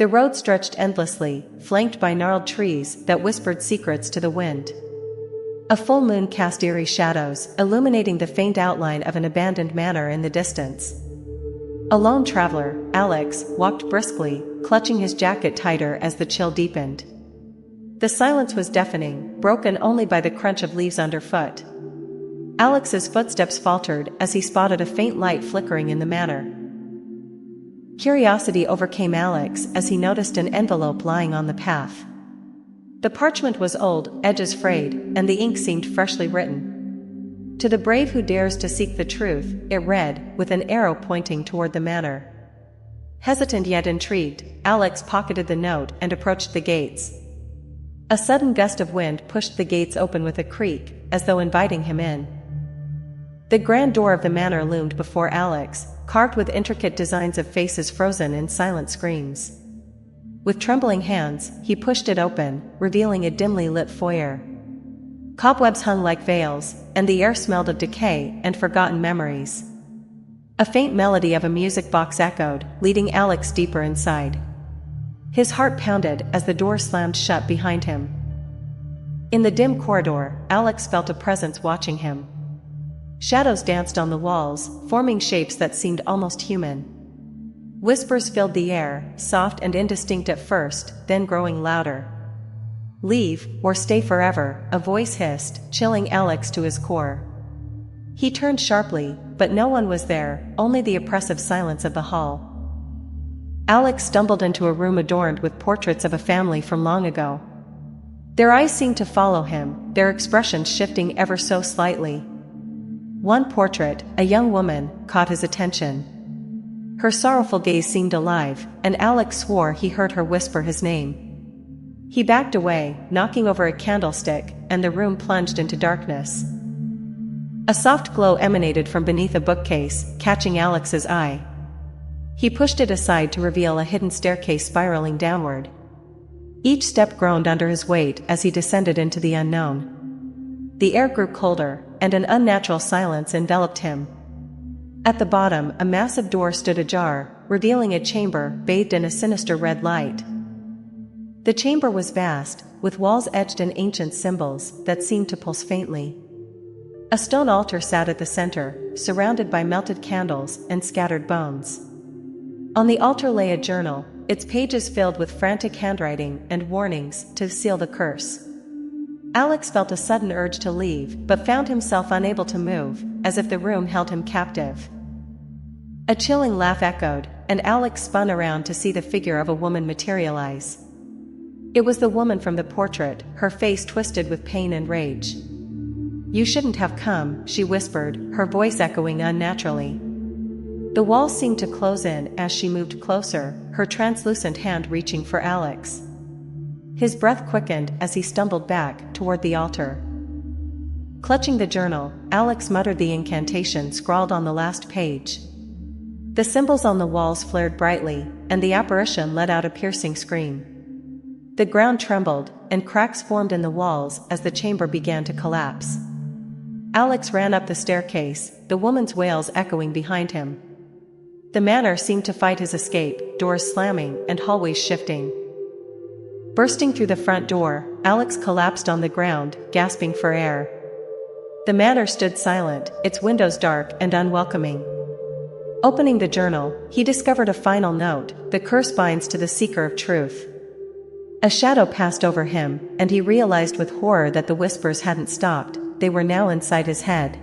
The road stretched endlessly, flanked by gnarled trees that whispered secrets to the wind. A full moon cast eerie shadows, illuminating the faint outline of an abandoned manor in the distance. A lone traveler, Alex, walked briskly, clutching his jacket tighter as the chill deepened. The silence was deafening, broken only by the crunch of leaves underfoot. Alex's footsteps faltered as he spotted a faint light flickering in the manor. Curiosity overcame Alex as he noticed an envelope lying on the path. The parchment was old, edges frayed, and the ink seemed freshly written. "To the brave who dares to seek the truth," it read, with an arrow pointing toward the manor. Hesitant yet intrigued, Alex pocketed the note and approached the gates. A sudden gust of wind pushed the gates open with a creak, as though inviting him in. The grand door of the manor loomed before Alex, carved with intricate designs of faces frozen in silent screams. With trembling hands, he pushed it open, revealing a dimly lit foyer. Cobwebs hung like veils, and the air smelled of decay and forgotten memories. A faint melody of a music box echoed, leading Alex deeper inside. His heart pounded as the door slammed shut behind him. In the dim corridor, Alex felt a presence watching him. Shadows danced on the walls, forming shapes that seemed almost human. Whispers filled the air, soft and indistinct at first, then growing louder. "Leave, or stay forever," a voice hissed, chilling Alex to his core. He turned sharply, but no one was there, only the oppressive silence of the hall. Alex stumbled into a room adorned with portraits of a family from long ago. Their eyes seemed to follow him, their expressions shifting ever so slightly. One portrait, a young woman, caught his attention. Her sorrowful gaze seemed alive, and Alex swore he heard her whisper his name. He backed away, knocking over a candlestick, and the room plunged into darkness. A soft glow emanated from beneath a bookcase, catching Alex's eye. He pushed it aside to reveal a hidden staircase spiraling downward. Each step groaned under his weight as he descended into the unknown. The air grew colder, and an unnatural silence enveloped him. At the bottom, a massive door stood ajar, revealing a chamber bathed in a sinister red light. The chamber was vast, with walls etched in ancient symbols that seemed to pulse faintly. A stone altar sat at the center, surrounded by melted candles and scattered bones. On the altar lay a journal, its pages filled with frantic handwriting and warnings to seal the curse. Alex felt a sudden urge to leave, but found himself unable to move, as if the room held him captive. A chilling laugh echoed, and Alex spun around to see the figure of a woman materialize. It was the woman from the portrait, her face twisted with pain and rage. "You shouldn't have come," she whispered, her voice echoing unnaturally. The walls seemed to close in as she moved closer, her translucent hand reaching for Alex. His breath quickened as he stumbled back toward the altar. Clutching the journal, Alex muttered the incantation scrawled on the last page. The symbols on the walls flared brightly, and the apparition let out a piercing scream. The ground trembled, and cracks formed in the walls as the chamber began to collapse. Alex ran up the staircase, the woman's wails echoing behind him. The manor seemed to fight his escape, doors slamming and hallways shifting. Bursting through the front door, Alex collapsed on the ground, gasping for air. The manor stood silent, its windows dark and unwelcoming. Opening the journal, he discovered a final note: "The curse binds to the seeker of truth." A shadow passed over him, and he realized with horror that the whispers hadn't stopped, they were now inside his head.